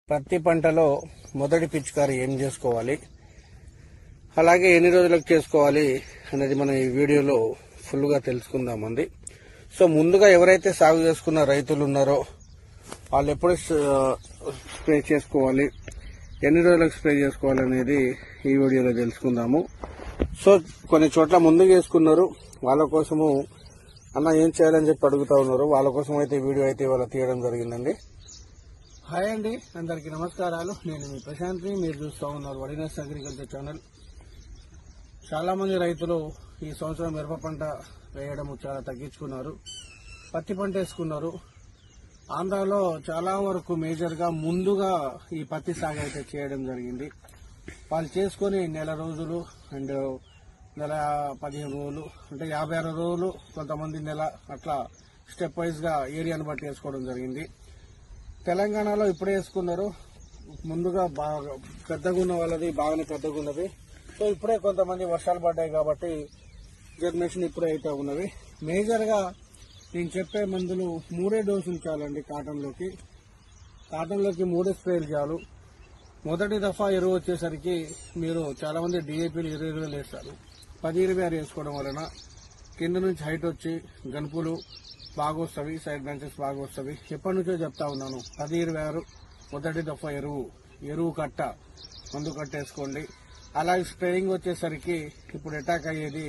పత్తి పంటలో మొదటి పిచికారీ ఏం చేసుకోవాలి, అలాగే ఎన్ని రోజులకు చేసుకోవాలి అనేది మనం ఈ వీడియోలో ఫుల్గా తెలుసుకుందామండి. సో ముందుగా ఎవరైతే సాగు చేసుకున్న రైతులు ఉన్నారో వాళ్ళు ఎప్పుడు స్ప్రే చేసుకోవాలి, ఎన్ని రోజులకు స్ప్రే చేసుకోవాలి అనేది ఈ వీడియోలో తెలుసుకుందాము. సో కొన్ని చోట్ల ముందుగా వేసుకున్నారు, వాళ్ళ కోసము అన్న ఏం చేయాలని చెప్పి అడుగుతా ఉన్నారు. వాళ్ళ కోసం అయితే వీడియో అయితే ఇవాళ తీయడం జరిగిందండి. హాయ్ అండి, అందరికీ నమస్కారాలు. నేను మీ ప్రశాంత్ని, మీరు చూస్తూ ఉన్నారు వడినెస్ అగ్రికల్చర్ ఛానల్. చాలా మంది రైతులు ఈ సంవత్సరం మిరప పంట వేయడం చాలా తగ్గించుకున్నారు, పత్తి పంట వేసుకున్నారు. ఆంధ్రాలో చాలా వరకు మేజర్గా ముందుగా ఈ పత్తి సాగు అయితే చేయడం జరిగింది. వాళ్ళు చేసుకుని నెల రోజులు అండ్ నెల 15 రోజులు అంటే 56 రోజులు, కొంతమంది నెల, అట్లా స్టెప్ వైజ్ గా ఏరియాను బట్టి వేసుకోవడం జరిగింది. తెలంగాణలో ఇప్పుడే వేసుకున్నారు. ముందుగా బాగా పెద్దగా ఉన్న వాళ్ళది బాగానే పెద్దగా ఉన్నది. సో ఇప్పుడే కొంతమంది వర్షాలు పడ్డాయి కాబట్టి జర్మినేషన్ ఇప్పుడే అయితే ఉన్నవి. మేజర్ గా నేను చెప్పే మందులు 3 డోసులు చాలండి. కాటన్లోకి 3 స్ప్రేలు చాలు. మొదటి దఫా ఎరువు వచ్చేసరికి మీరు చాలా మంది డిఏపీలు 20 వేస్తారు. 10-26 వేసుకోవడం వలన కింద నుంచి హైట్ వచ్చి గనుపులు బాగా వస్తాయి, సైడ్ బ్రాంచెస్ బాగా వస్తాయి. ఎప్పటి నుంచో చెప్తా ఉన్నాను, 10-26 మొదటి దఫా ఎరువు కట్ట మందు కట్టేసుకోండి. అలాగే స్ప్రేయింగ్ వచ్చేసరికి ఇప్పుడు అటాక్ అయ్యేది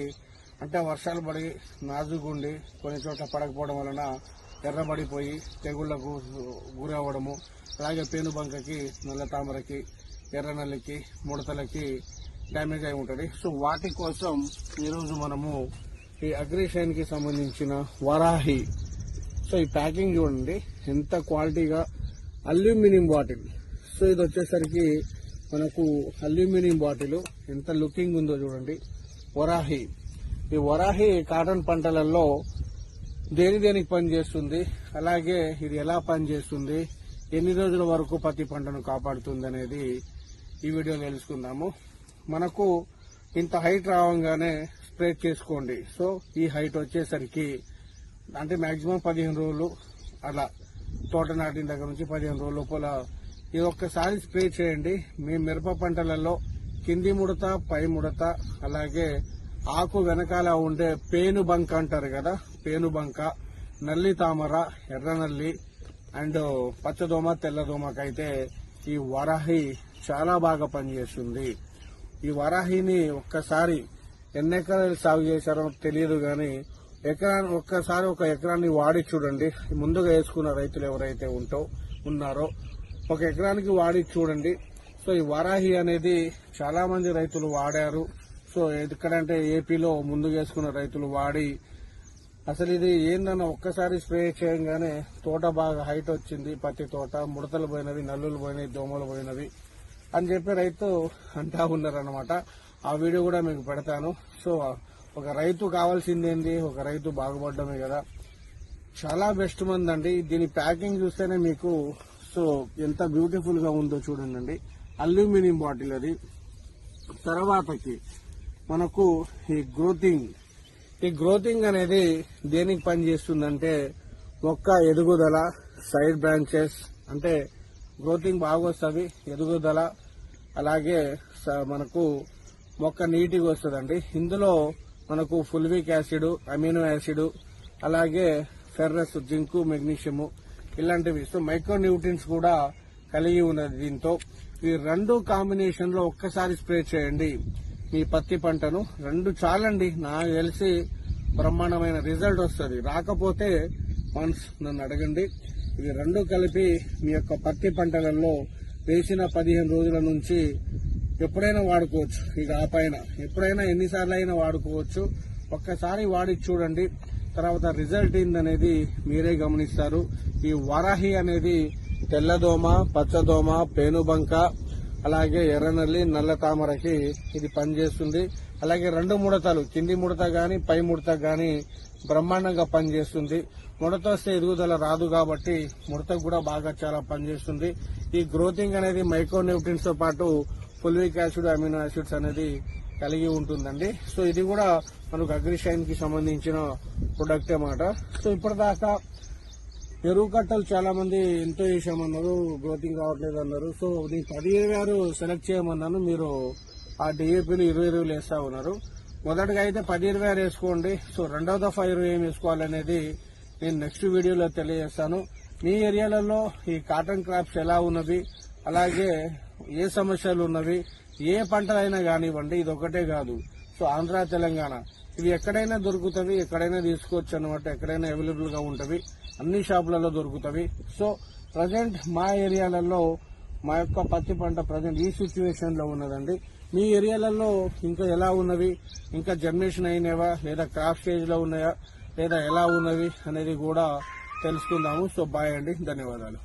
అంటే వర్షాలు పడి నాజుగుండి కొన్ని చోట్ల పడకపోవడం వలన ఎర్రబడిపోయి తెగుళ్లకు గురవ్వడము, అలాగే పేనుబంకకి, నల్ల తామరకి, ఎర్రనల్లికి, ముడతలకి డ్యామేజ్ అయి ఉంటుంది. సో వాటి కోసం ఈరోజు మనము ఈ అగ్రిషైన్ కి సంబంధించిన వరాహి, సో ఈ ప్యాకింగ్ చూడండి ఎంత క్వాలిటీగా, అల్యూమినియం బాటిల్. సో ఇది వచ్చేసరికి మనకు అల్యూమినియం బాటిల్ ఎంత లుకింగ్ ఉందో చూడండి. వరాహి, ఈ వరాహి కాటన్ పంటలలో దేనికి పనిచేస్తుంది, అలాగే ఇది ఎలా పనిచేస్తుంది, ఎన్ని రోజుల వరకు పత్తి పంటను కాపాడుతుంది అనేది ఈ వీడియో తెలుసుకుందాము. మనకు ఇంత హైట్ రావంగానే స్ప్రే చేసుకోండి. సో ఈ హైట్ వచ్చేసరికి అంటే మాక్సిమం 15 రోజులు, అలా తోట నాటిన దగ్గర నుంచి 15 రోజుల లోపల ఇది ఒక్కసారి స్ప్రే చేయండి. మీ మిరప పంటలలో కింది ముడత, పై ముడత, అలాగే ఆకు వెనకాల ఉండే పేను బంక అంటారు కదా, పేను బంక, నల్లి తామర, ఎర్రనల్లి అండ్ పచ్చదోమ, తెల్లదోమకైతే ఈ వరాహి చాలా బాగా పనిచేస్తుంది. ఈ వరాహిని ఒక్కసారి ఎన్ని ఎకరాలు సాగు చేశారో తెలియదు కానీ ఒక్కసారి ఒక ఎకరాన్ని వాడి చూడండి. ముందుగా వేసుకున్న రైతులు ఎవరైతే ఉన్నారో ఒక ఎకరానికి వాడి చూడండి. సో ఈ వరాహి అనేది చాలా మంది రైతులు వాడారు. సో ఎక్కడంటే ఏపీలో ముందుగా వేసుకున్న రైతులు వాడి అసలు ఇది ఏందన్న ఒక్కసారి స్ప్రే చేయగానే తోట బాగా హైట్ వచ్చింది, పత్తి తోట ముడతలు పోయినవి, నల్లులు పోయినవి, దోమలు పోయినవి అని చెప్పి రైతు అంటా ఉన్నారనమాట. ఆ వీడియో కూడా మీకు పెడతాను. సో ఒక రైతు కావాల్సిందేంది, ఒక రైతు బాగుపడమే కదా. చాలా బెస్ట్ మంది అండి. దీని ప్యాకింగ్ చూస్తేనే మీకు సో ఎంత బ్యూటిఫుల్ గా ఉందో చూడండి. అల్యూమినియం బాటిల్ అది. తర్వాతకి మనకు ఈ గ్రోతింగ్ అనేది దేనికి పనిచేస్తుందంటే మొక్క ఎదుగుదల, సైడ్ బ్రాంచెస్ అంటే గ్రోతింగ్ బాగా వస్తుంది, ఎదుగుదల, అలాగే మనకు మొక్క నీటిగా వస్తుందండి. ఇందులో మనకు ఫుల్విక్ యాసిడ్, అమినో యాసిడ్, అలాగే ఫెర్రస్, జింకు, మెగ్నీషియం ఇలాంటివి, సో మైక్రో న్యూట్రియన్స్ కూడా కలిగి ఉన్నది. దీంతో ఈ 2 కాంబినేషన్ లో ఒక్కసారి స్ప్రే చేయండి మీ పత్తి పంటను. 2 చాలండి, నాకు తెలిసి బ్రహ్మాండమైన రిజల్ట్ వస్తుంది. రాకపోతే వన్స్ నన్ను అడగండి. ఇవి 2 కలిపి మీ యొక్క పత్తి పంటలలో వేసిన 15 రోజుల నుంచి ఎప్పుడైనా వాడుకోవచ్చు. ఇక ఆ పైన ఎప్పుడైనా ఎన్నిసార్లు అయినా వాడుకోవచ్చు. ఒక్కసారి వాడి చూడండి, తర్వాత రిజల్ట్ ఏందనేది మీరే గమనిస్తారు. ఈ వరాహి అనేది తెల్లదోమ, పచ్చదోమ, పేనుబంక, అలాగే ఎర్రనల్లి, నల్ల తామరకి ఇది పనిచేస్తుంది. అలాగే 2 ముడతలు, కింది ముడత గాని పై ముడత గాని బ్రహ్మాండంగా పనిచేస్తుంది. ముడత వస్తే ఎదుగుదల రాదు కాబట్టి ముడతకు కూడా బాగా చాలా పనిచేస్తుంది. ఈ గ్రోతింగ్ అనేది మైక్రో న్యూట్రియన్స్ తో పాటు ఫుల్విక్ యాసిడ్, అమినో యాసిడ్స్ అనేది కలిగి ఉంటుందండి. సో ఇది కూడా మనకు అగ్రిషైన్ కి సంబంధించిన ప్రొడక్ట్ అన్నమాట. సో ఇప్పటిదాకా ఎరువు కట్టలు చాలా మంది ఎంతో చేసామన్నారు, గ్రోతింగ్ కావట్లేదు అన్నారు. సో నేను 10-20 సెలెక్ట్ చేయమన్నాను, మీరు ఆ డిఏపీలు 20 వేస్తా ఉన్నారు. మొదటగా అయితే 10-20 వేసుకోండి. సో రెండవ దఫా 20 ఏం వేసుకోవాలనేది నేను నెక్స్ట్ వీడియోలో తెలియజేస్తాను. మీ ఏరియాలలో ఈ కాటన్ క్రాప్స్ ఎలా ఉన్నవి, అలాగే ఏ సమస్యలు ఉన్నవి, ఏ పంటలైనా కానివ్వండి, ఇది ఒకటే కాదు. సో ఆంధ్ర, తెలంగాణ ఇవి ఎక్కడైనా దొరుకుతవి, ఎక్కడైనా తీసుకోవచ్చు అనమాట. ఎక్కడైనా అవైలబుల్ గా ఉంటవి, అన్ని షాపులలో దొరుకుతవి. సో ప్రజెంట్ మా ఏరియాలలో మా యొక్క పత్తి పంట ప్రజెంట్ ఈ సిచ్యువేషన్ లో ఉన్నదండి. మీ ఏరియాలలో ఇంకా ఎలా ఉన్నవి, ఇంకా జర్మినేషన్ అయినవా, లేదా క్రాప్ స్టేజ్ లో ఉన్నాయా, లేదా ఎలా ఉన్నవి అనేది కూడా తెలుసుకుందాము. సో బాయ్ అండి, ధన్యవాదాలు.